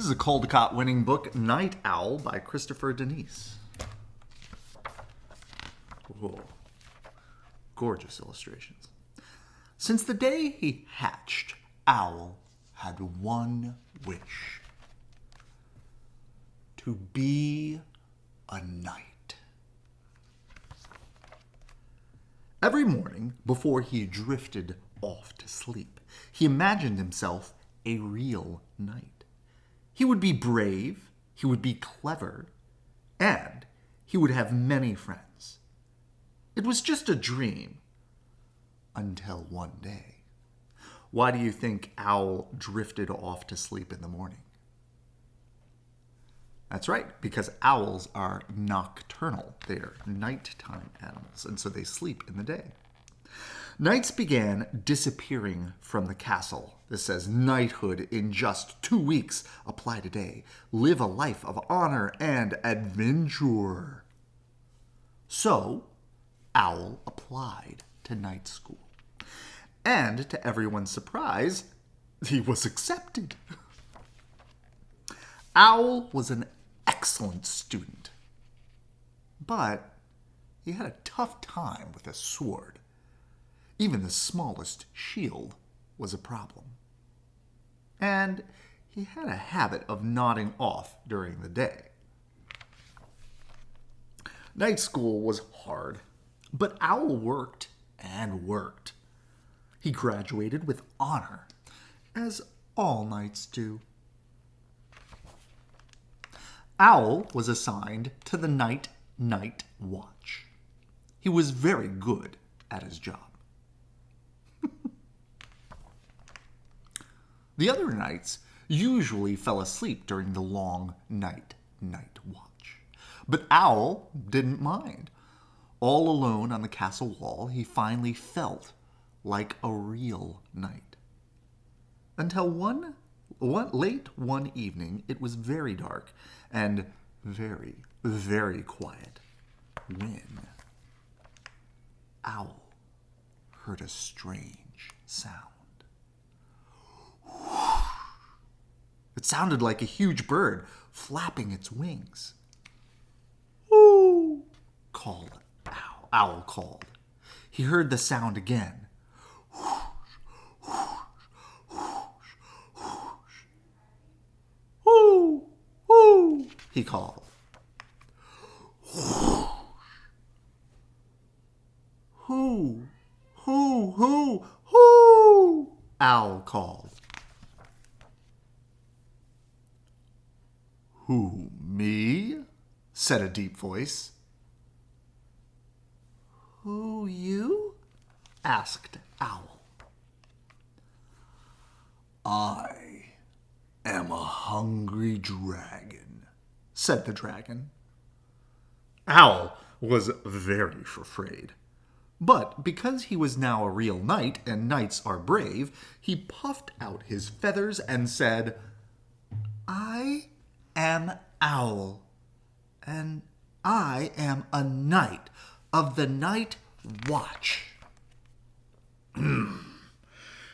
This is a Caldecott winning book, Night Owl by Christopher Denise. Whoa. Gorgeous illustrations. Since the day he hatched, Owl had one wish. To be a knight. Every morning, before he drifted off to sleep, he imagined himself a real knight. He would be brave, he would be clever, and he would have many friends. It was just a dream, until one day. Why do you think Owl drifted off to sleep in the morning? That's right, because owls are nocturnal. They are nighttime animals, and so they sleep in the day. Knights began disappearing from the castle. This says, knighthood in just 2 weeks. Apply today. Live a life of honor and adventure. So, Owl applied to night school. And to everyone's surprise, he was accepted. Owl was an excellent student, but he had a tough time with a sword. Even the smallest shield was a problem. And he had a habit of nodding off during the day. Night school was hard, but Owl worked and worked. He graduated with honor, as all knights do. Owl was assigned to the night watch. He was very good at his job. The other knights usually fell asleep during the long night watch. But Owl didn't mind. All alone on the castle wall, he finally felt like a real knight. Until late one evening, it was very dark and very, very quiet when Owl heard a strange sound. It sounded like a huge bird flapping its wings. "Ooh!" called Owl. Owl called. He heard the sound again. "Ooh! Ooh!" he called. "Who? Who?" Owl called. "Who, me?" said a deep voice. "Who, you?" asked Owl. "I am a hungry dragon," said the dragon. Owl was very afraid. But because he was now a real knight, and knights are brave, he puffed out his feathers and said, "I am Owl, and I am a knight of the night watch."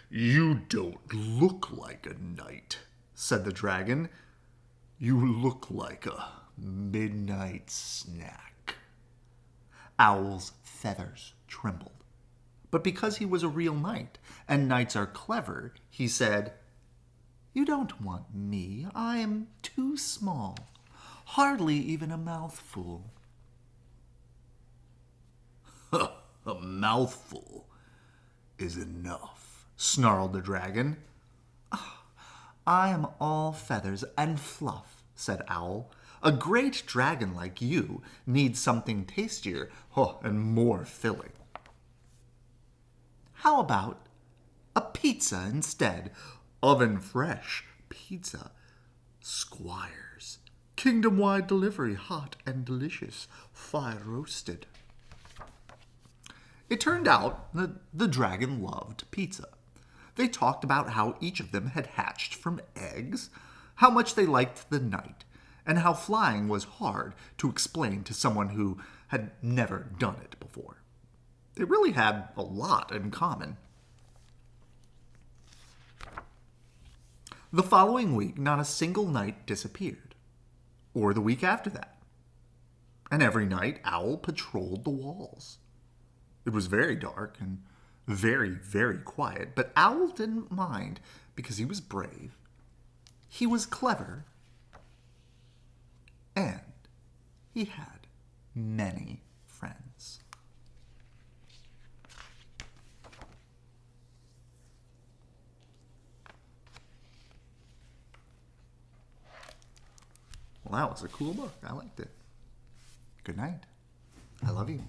"You don't look like a knight," said the dragon. "You look like a midnight snack." Owl's feathers trembled. But because he was a real knight, and knights are clever, he said, "You don't want me. I am too small. Hardly even a mouthful." "A mouthful is enough," snarled the dragon. "I am all feathers and fluff," said Owl. "A great dragon like you needs something tastier and more filling. How about a pizza instead? Oven fresh pizza. Squires. Kingdom-wide delivery, hot and delicious, fire roasted." It turned out that the dragon loved pizza. They talked about how each of them had hatched from eggs, how much they liked the night, and how flying was hard to explain to someone who had never done it before. They really had a lot in common. The following week, not a single night disappeared, or the week after that. And every night, Owl patrolled the walls. It was very dark and very, very quiet, but Owl didn't mind because he was brave, he was clever, and he had many friends. Well, that was a cool book. I liked it. Good night. I love you.